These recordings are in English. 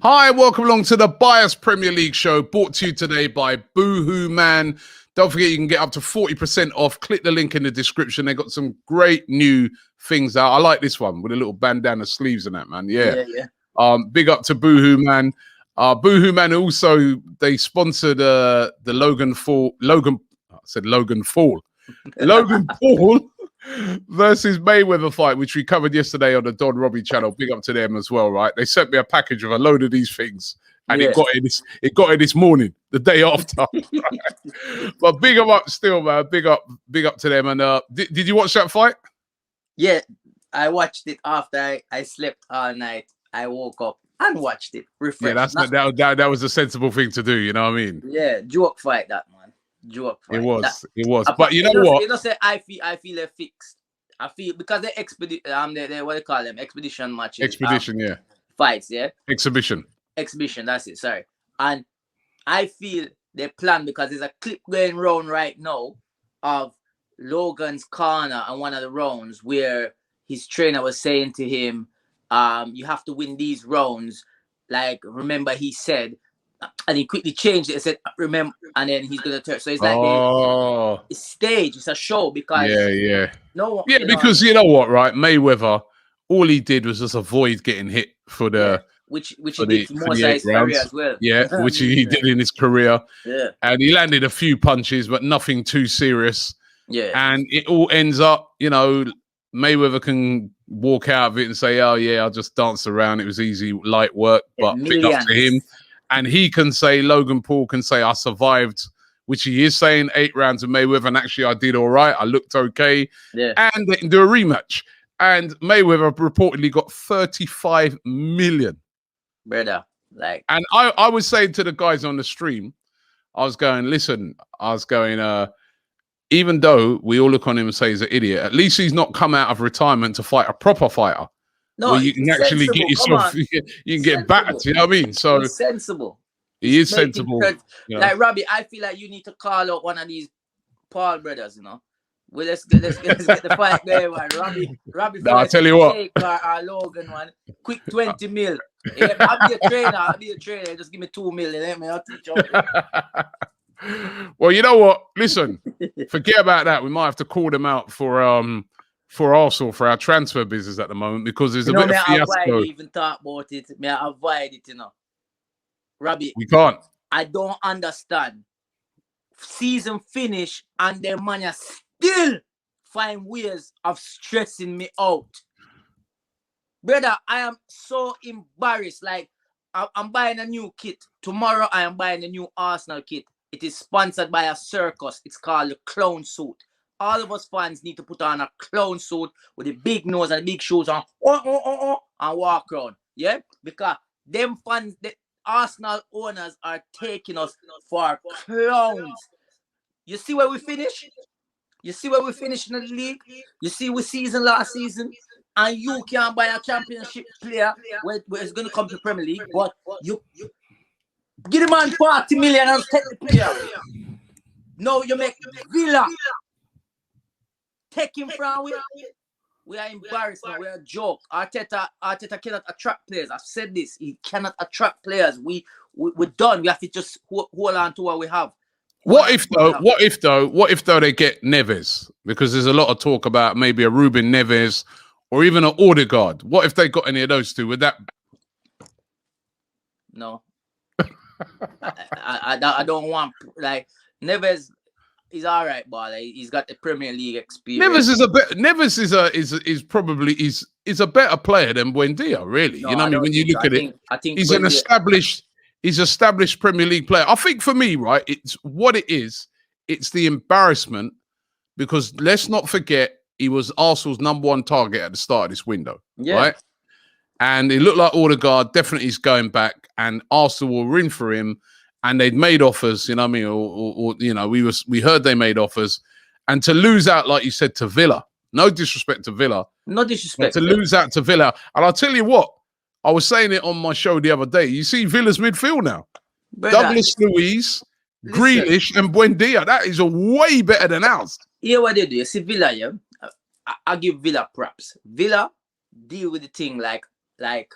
Hi, welcome along to the Bias Premier League show, brought to you today by Boohoo Man. Don't forget you can get up to 40% off. Click the link in the description. They got some great new things out. I like this one with a little bandana sleeves and that, man. Yeah. Big up to Boohoo Man. Boohoo Man also, they sponsored the Logan Paul versus Mayweather fight, which we covered yesterday on the Don Robbie channel. Big up to them as well, right? They sent me a package of a load of these things, and it got it this morning, the day after. But big up still, man. Big up to them. And did you watch that fight? Yeah, I watched it after I slept all night. I woke up and watched it. Refreshed. Yeah, that was a sensible thing to do. You know what I mean? Yeah, joke fight that, man. Joke fight. It was. But you know what? You know, say I feel they're fixed. I feel because they they what do you call them? Expedition matches. Expedition, yeah. Fights, yeah. Exhibition. That's it. Sorry. And I feel they plan because there's a clip going around right now of Logan's corner on one of the rounds where his trainer was saying to him, you have to win these rounds. Like, remember he said, and he quickly changed it and said, remember, and then he's going to turn. So it's like it's stage, it's a show because because you know what, right? Mayweather, all he did was just avoid getting hit for the which he did for most of his career as well. Yeah, which he did in his career. Yeah. And he landed a few punches, but nothing too serious. Yeah. And it all ends up, you know, Mayweather can walk out of it and say, oh yeah, I just danced around. It was easy, light work, but big up to him. And he can say, Logan Paul can say, I survived, which he is saying 8 rounds of Mayweather. And actually, I did all right. I looked okay. Yeah. And they can do a rematch. And Mayweather reportedly got 35 million. Brother, like. And I was saying to the guys on the stream, I was going, even though we all look on him and say he's an idiot, at least he's not come out of retirement to fight a proper fighter. No, where you can actually get yourself, you can get battered. You know what I mean? So he's sensible. He is sensible. You know? Like Robbie, I feel like you need to call out one of these Paul brothers. You know, well, let's get the fight there, man. Robbie. No, I tell you what, our Logan one, quick 20 mil. Yeah, I'll be a trainer. Just give me 2 million. Let me. I'll teach you. Well, you know what? Listen, forget about that. We might have to call them out for Arsenal for our transfer business at the moment because there's a bit of fiasco. Even talk about it. May I avoid it, you know. Robbie, we can't. I don't understand. Season finish and their man still find ways of stressing me out. Brother, I am so embarrassed. Like, I'm buying a new kit. Tomorrow I am buying a new Arsenal kit. It is sponsored by a circus. It's called the Clown Suit. All of us fans need to put on a clown suit with a big nose and big shoes on and walk around. Yeah? Because them fans, the Arsenal owners are taking us for clowns. You see where we finish? You see where we finish in the league? You see we season last season? And you can't buy a championship player where it's going to come to Premier League, but you give the man 40 million and take the player. No, you make Villa. Take him from we are embarrassed now. We are a joke. Arteta cannot attract players. I've said this. He cannot attract players. We're done. We have to just hold on to what we have. What if though they get Neves? Because there's a lot of talk about maybe a Ruben Neves or even an Odegaard. What if they got any of those two? Would that? No. I don't want like Neves. He's all right, but he's got the Premier League experience. Neves probably a better player than Buendia, really. No, you know what I mean? When you look at it, I think he's an established Premier League player. I think for me, right, it's what it is. It's the embarrassment because let's not forget he was Arsenal's #1 target at the start of this window, right? And it looked like Odegaard definitely is going back, and Arsenal were in for him. And they'd made offers, you know what I mean? Or you know, we heard they made offers. And to lose out, like you said, to Villa, no disrespect to Villa. No disrespect. To lose out to Villa. And I'll tell you what, I was saying it on my show the other day. You see Villa's midfield now. Douglas Luiz, Grealish, and Buendia. That is a way better than ours. Yeah, what they do. You see Villa, yeah? I give Villa props. Villa deal with the thing like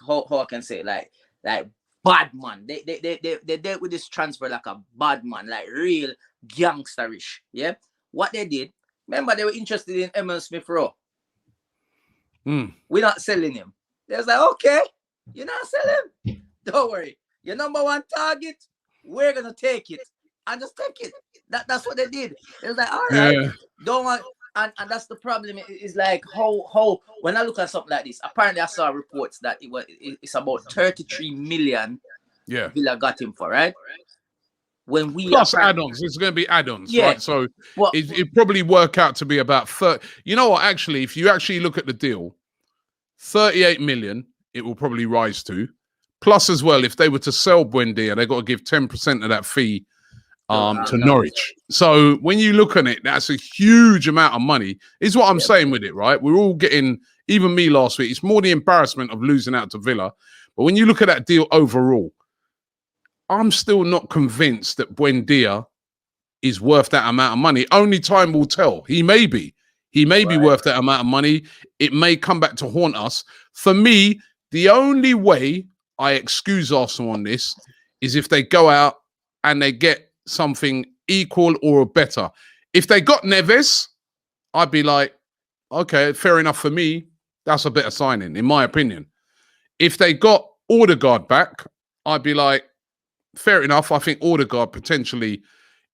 how I can say, like bad man. They dealt with this transfer like a bad man, like real gangsterish. Yeah. What they did, remember they were interested in Emil Smith Rowe. We're not selling him. They was like, okay, you're not selling him. Don't worry. Your number one target, we're gonna take it. And just take it. That's what they did. It was like, all right, don't want. And that's the problem. It's like how when I look at something like this, apparently I saw reports that it's about 33 million. Yeah, Villa got him for, right? When we plus add-ons, it's going to be add-ons, right? So it probably work out to be about 30. You know what? Actually, if you actually look at the deal, 38 million, it will probably rise to. Plus, as well, if they were to sell Buendia, they got to give 10% of that fee to Norwich. So when you look at it, that's a huge amount of money. Is what I'm saying with it, right? We're all getting, even me last week, it's more the embarrassment of losing out to Villa. But when you look at that deal overall, I'm still not convinced that Buendia is worth that amount of money. Only time will tell. He may be. He may be worth that amount of money. It may come back to haunt us. For me, the only way I excuse Arsenal on this is if they go out and they get something equal or better. If they got Neves, I'd be like, okay, fair enough for me. That's a better signing, in my opinion. If they got Odegaard back, I'd be like, fair enough. I think Odegaard potentially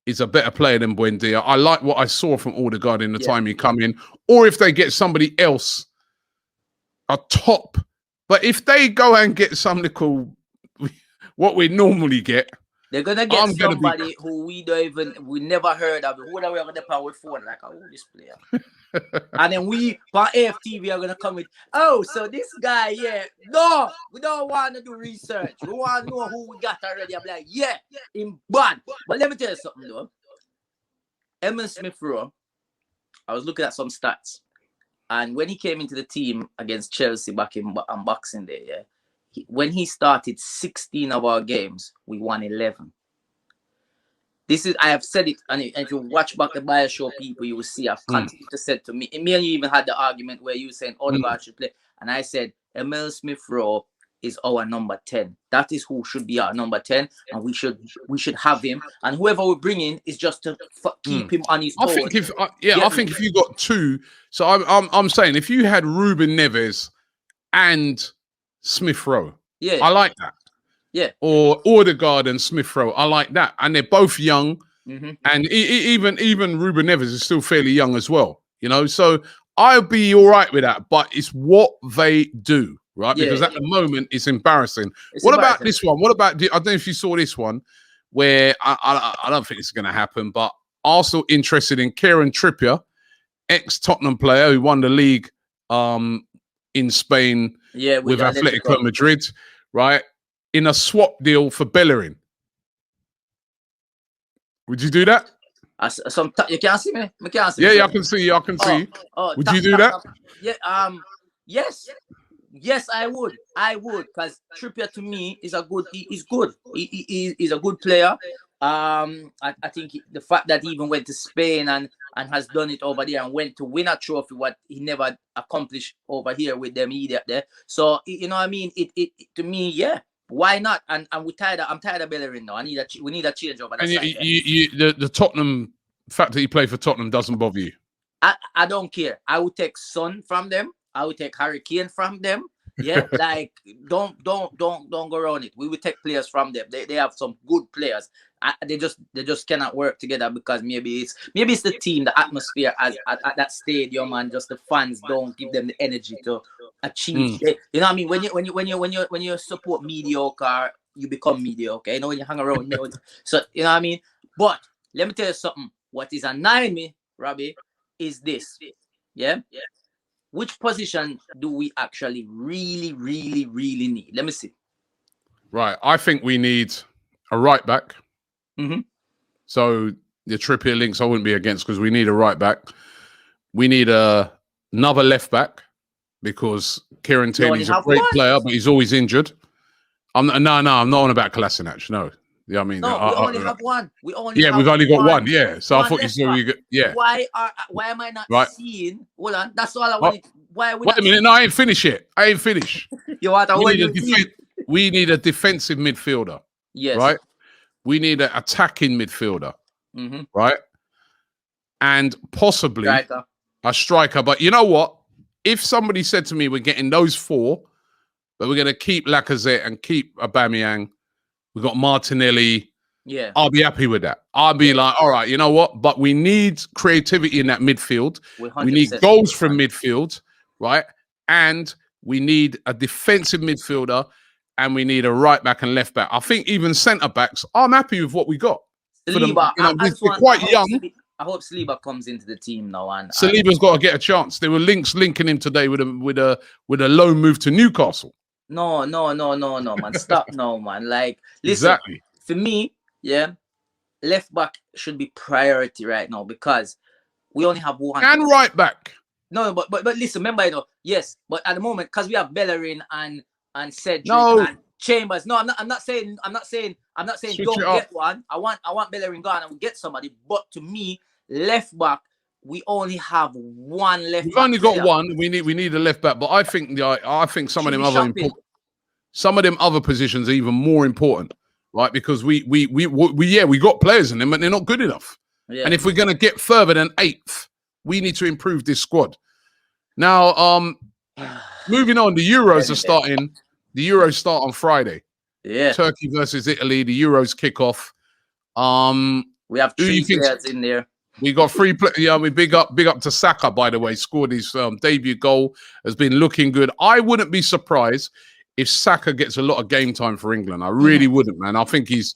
is a better player than Buendia. I like what I saw from Odegaard in the time he come in. Or if they get somebody else, a top. But if they go and get some little, what we normally get, they're gonna get somebody who we never heard of. Who are we gonna play with phone like, oh, this player? And then we, for AFTV, are gonna come with, oh, so this guy, no, we don't want to do research. We want to know who we got already. I'm like, in bad. But let me tell you something though. Emil Smith Rowe, I was looking at some stats, and when he came into the team against Chelsea back on Boxing Day, when he started 16 of our games, we won 11. This is, I have said it, and if you watch back the Bio Show people, you will see I've continued to say to me. And me and you even had the argument where you were saying Odegaard should play. And I said, Emil Smith Rowe is our number 10. That is who should be our number 10. And we should have him. And whoever we bring in is just to keep him on his toes. I think if you got two, so I'm saying if you had Ruben Neves and Smith Rowe, I like that. Yeah, or Odegaard and Smith Rowe. I like that, and they're both young, and even Ruben Neves is still fairly young as well. You know, so I'll be all right with that. But it's what they do, right? Because at the moment it's embarrassing. What about this one? What about? I don't know if you saw this one, where I don't think it's going to happen, but Arsenal interested in Kieran Trippier, ex-Tottenham player who won the league in Spain with Atletico Madrid, right? In a swap deal for Bellerin. Would you do that? You can't see me? I can't see me. I can see you. I can see. Would you do that? Yes. Yes, I would. Because Trippier to me is good. He's good. He's a good player. I think the fact that he even went to Spain and has done it over there and went to win a trophy, what he never accomplished over here with them either there. So you know what I mean? It to me, why not? And I'm tired of Bellerin now. We need a change over that. And the Tottenham fact that he played for Tottenham doesn't bother you? I don't care. I would take Son from them. I would take Harry Kane from them. Yeah, like don't go around it. We would take players from them. They have some good players. They just cannot work together because maybe it's the team, the atmosphere at that stadium, and just the fans don't give them the energy to achieve. You know what I mean? When you support mediocre, you become mediocre. You know, when you hang around. So you know what I mean. But let me tell you something. What is annoying me, Robbie, is this. Yeah. Which position do we actually really, really, really need? Let me see. Right. I think we need a right back. So the Trippier links I wouldn't be against because we need a right back. We need another left back because Kieran Tierney's a great player, but he's always injured. I'm not on about Kolasinac. No. Yeah, I mean, we only have one. We've only got one. Yeah, so I thought you said we got. Yeah. Why am I not seeing? Hold on, that's all I wanted. Wait a minute, no, I ain't finished yet. I ain't finished. You want to we need a defensive midfielder. Yes. Right. We need an attacking midfielder. Right. And possibly a striker. But you know what? If somebody said to me, we're getting those 4, but we're going to keep Lacazette and keep Aubameyang, we've got Martinelli. Yeah. I'll be happy with that. I'll be like, all right, you know what? But we need creativity in that midfield. We need goals from midfield, right? And we need a defensive midfielder, and we need a right back and left back. I think even centre backs, I'm happy with what we got. Saliba, they're quite young. I hope Saliba comes into the team now. And Saliba's got to get a chance. There were linking him today with a loan move to Newcastle. No, man. Stop now, man. Like, listen, exactly. For me, yeah, left back should be priority right now because we only have one. And right back. No, but listen, remember, yes, but at the moment, because we have Bellerin and Cedric and Chambers. No, I'm not saying don't get one. I want Bellerin gone and we get somebody. But to me, left back, we only have one left. We've only got one. We need a left back, but I think some of them other positions are even more important, right? Because we got players in them, but they're not good enough. Yeah. And if we're going to get further than 8th, we need to improve this squad. Now, moving on, the Euros are starting. The Euros start on Friday. Yeah. Turkey versus Italy. The Euros kick off. We have 3 players in there. We got 3 players. Yeah, we big up to Saka, by the way. Scored his debut goal. Has been looking good. I wouldn't be surprised if Saka gets a lot of game time for England. I really wouldn't, man. I think he's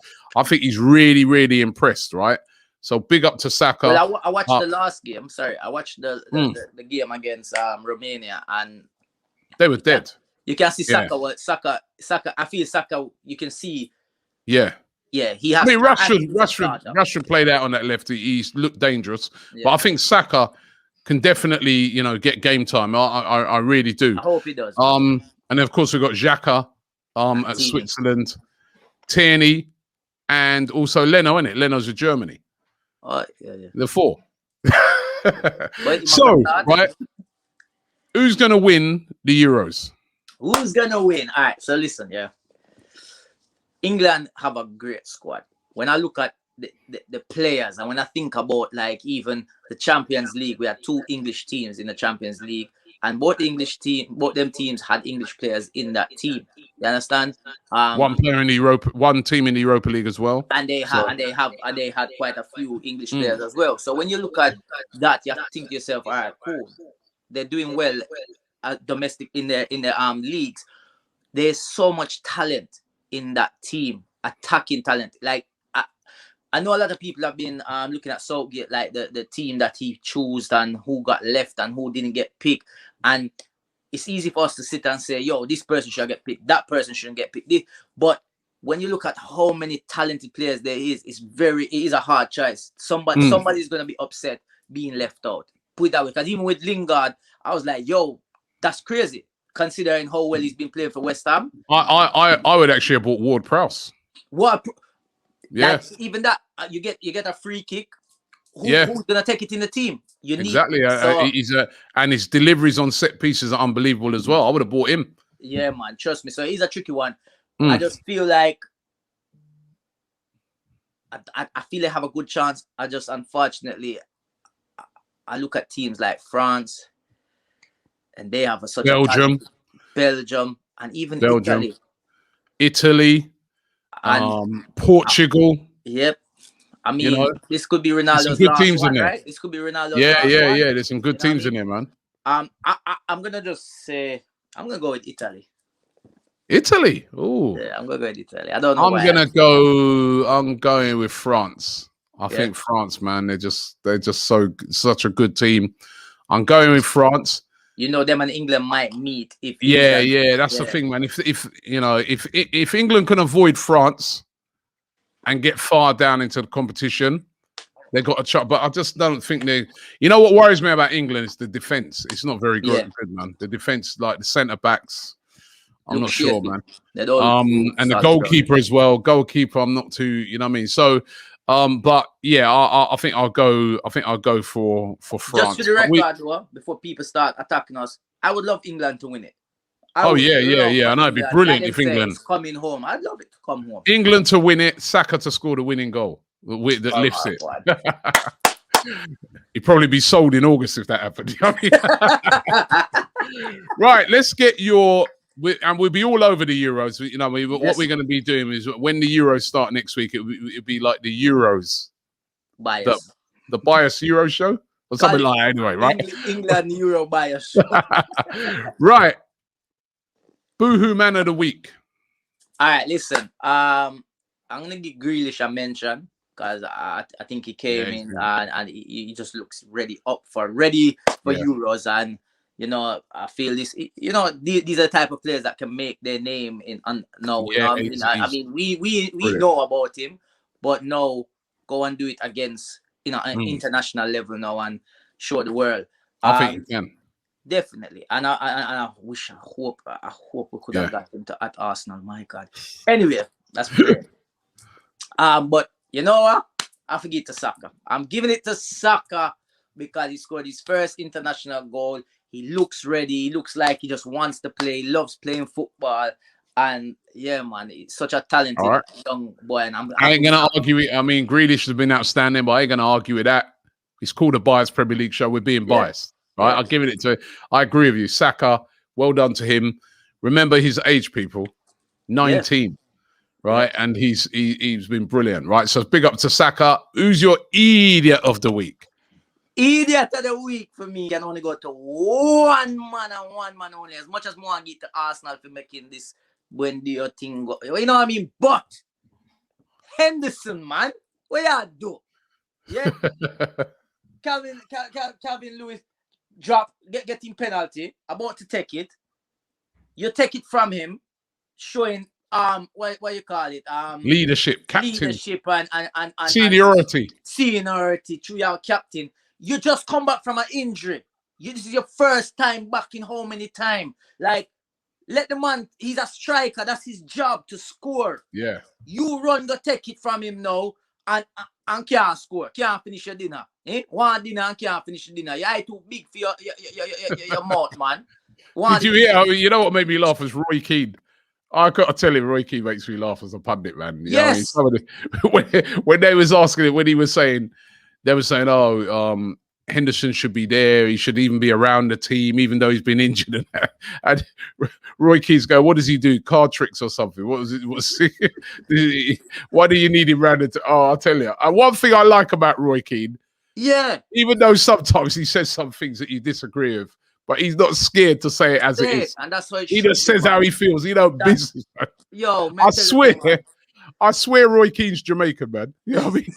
really, really impressed, right? So big up to Saka. Well, I watched the last game. Sorry, I watched the game against Romania, and they were dead. You can see Saka. Saka. I feel Saka. You can see. Yeah. Yeah, he has. I mean, Rashford played out on that left. He looked dangerous, but I think Saka can definitely, get game time. I really do. I hope he does. And of course we've got Xhaka at Switzerland, Tierney, and also Leno. Isn't it? Leno's of Germany. Yeah. The 4. So, right, who's going to win the Euros? Who's going to win? All right, so listen, yeah. England have a great squad. When I look at the players and when I think about like even the Champions League, we had 2 English teams in the Champions League, and both them teams had English players in that team. You understand? One player in the one team in the Europa League as well. And they had quite a few English players as well. So when you look at that, you have to think to yourself, all right, cool. They're doing well domestic in their leagues. There's so much talent in that team, attacking talent. Like I know a lot of people have been looking at Southgate, like the team that he chose and who got left and who didn't get picked. And it's easy for us to sit and say, yo, this person should get picked, that person shouldn't get picked. But when you look at how many talented players there is, it is a hard choice. Somebody's gonna be upset being left out. Put it that way. Because even with Lingard, I was like, yo, that's crazy. Considering how well he's been playing for West Ham. I would actually have bought Ward-Prowse. Yeah. Like, even that, you get a free kick. Who's gonna take it in the team? Exactly. And his deliveries on set pieces are unbelievable as well. I would have bought him. Yeah, man. Trust me. So he's a tricky one. I just feel like I feel they have a good chance. I just unfortunately I look at teams like France, and they have Belgium, and even Italy, and Portugal. Yep. I mean, this could be Ronaldo's good teams in there. Right? This could be Ronaldo's Yeah. There's some good teams in there, man. I'm gonna just say I'm gonna go with Italy. Italy. Oh. Yeah, I'm gonna go with Italy. I don't know. I'm going with France. I think France, man. They're just such a good team. I'm going with France. Them and England might meet if. That's the thing, man. If England can avoid France and get far down into the competition, they got a shot. But I just don't think they. What worries me about England is the defense. It's not very good, man. The defense, like the centre backs, I'm not sure, man. And the goalkeeper as well. Goalkeeper, I'm not too. You know what I mean? So. But yeah, I think I'll go for France. Just for the record, before people start attacking us, I would love England to win it. Oh yeah. I know it'd be brilliant if England is coming home. I'd love it to come home. England to win it, Saka to score the winning goal that lifts it. He'd probably be sold in August if that happened. Right, let's get and we'll be all over the Euros. You know, what we're going to be doing is when the Euros start next week, it'll be like the Euros bias, the bias Euro show or something like that. Anyway, right? England Euro bias show. Right. Boohoo man of the week. All right, listen. I'm gonna give Grealish a mention because I think he came in and he just looks ready for Euros, and you know I feel this. You know these are the type of players that can make their name in. I mean we know about him, but now go and do it against an international level now and show the world. I think you can. Definitely, and I hope we could have got him at Arsenal. My God. Anyway, that's great. But you know what? I forget to Saka. I'm giving it to Saka because he scored his first international goal. He looks ready. He looks like he just wants to play. He loves playing football. And yeah, man, he's such a talented young boy. And I ain't gonna argue it. I mean, Grealish has been outstanding, but I ain't gonna argue with that. It's called a biased Premier League show. We're being biased. Right, I'll give it to. I agree with you, Saka. Well done to him. Remember his age, people, 19, right? And he's been brilliant, right? So big up to Saka. Who's your idiot of the week? Idiot of the week for me can only go to one man and one man only. As much as more I get to Arsenal for making this Buendia thing go, you know what I mean? But Henderson, man, what you do? Yeah, Calvin Lewis. Drop, get him penalty, about to take it. You take it from him, showing what you call it? Leadership, captain. Leadership and seniority. Seniority through your captain. You just come back from an injury. This is your first time back in how many times? Like, let the man, he's a striker, that's his job to score. Yeah. You run, go take it from him now and can't score, can't finish your dinner. One dinner and can't finish the dinner. Your eye too big for your mouth, man. You know what made me laugh was Roy Keane. I got to tell you, Roy Keane makes me laugh as a pundit, man. You know, when they was asking it, when he was saying, they were saying, Henderson should be there. He should even be around the team, even though he's been injured. And that. And Roy Keane's go, what does he do? Card tricks or something? What was it? Why do you need him around the team? Oh, I'll tell you. One thing I like about Roy Keane, even though sometimes he says some things that you disagree with, but he's not scared to say it as it is. And that's why he just says how he feels. He don't business. Yo, man, I swear Roy Keane's Jamaican, man. You know what I mean?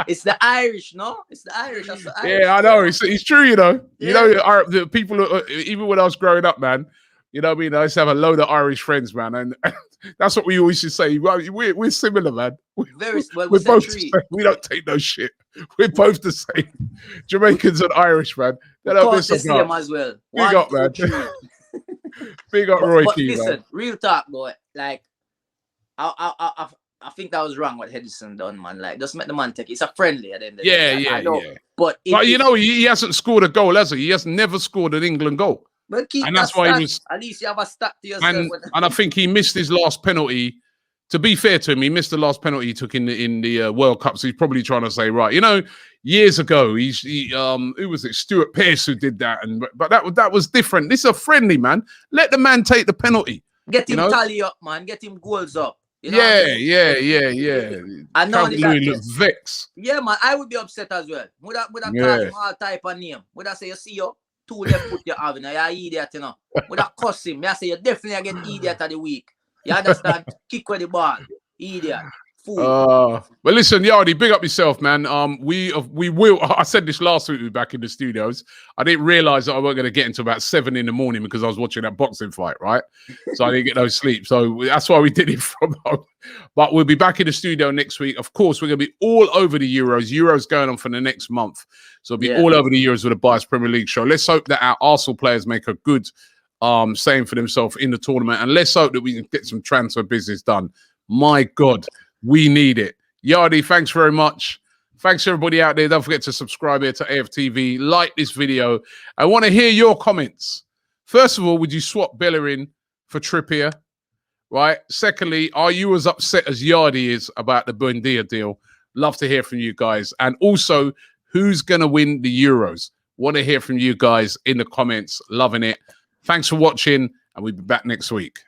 It's the Irish, no? It's the Irish. That's the Irish. Yeah, I know. It's true, you know. Yeah. You know, the people, even when I was growing up, man, you know what I mean? I used to have a load of Irish friends, man. And that's what we always used to say. We're similar, man. We're both the same. We don't take no shit. We're both the same. Jamaicans and Irish, man. They don't miss us as well. Big up, man. Big up Roy Keane, listen, man. Real talk, boy. Like, I think that was wrong what Henderson done, man. Like, just make the man take it. It's a friendly at the end of the day. Yeah. But you know, he hasn't scored a goal, has he? He has never scored an England goal. But and that's why he was. At least you have a stat to yourself. And I think he missed his last penalty. To be fair to him, he missed the last penalty he took in the World Cup. So he's probably trying to say, right, you know, years ago, who was it? Stuart Pearce who did that, but that was different. This is a friendly, man. Let the man take the penalty. Get him tally up, man. Get him goals up. You know yeah. I know Louis looks vexed. Yeah, man. I would be upset as well. Would I call him all type of name? Would I say, you see you? 2 left foot you have, you know, you're idiot, you know. Would I cuss him? I say, you definitely get idiot of the week. You understand? Kick with the ball. Idiot. Fool. But listen, Yardie, big up yourself, man. We will. I said this last week we were back in the studios. I didn't realize that I wasn't going to get into about 7 in the morning because I was watching that boxing fight, right? So I didn't get no sleep. So that's why we did it from home. But we'll be back in the studio next week. Of course, we're going to be all over the Euros. Euros going on for the next month. So it'll be all over the Euros with a biased Premier League show. Let's hope that our Arsenal players make a good saying for themselves in the tournament. And let's hope that we can get some transfer business done. My God, we need it. Yardie, thanks very much. Thanks everybody out there. Don't forget to subscribe here to AFTV. Like this video. I want to hear your comments. First of all, would you swap Bellerin for Trippier? Right. Secondly, are you as upset as Yardie is about the Buendia deal? Love to hear from you guys. And also, who's going to win the Euros? Want to hear from you guys in the comments. Loving it. Thanks for watching, and we'll be back next week.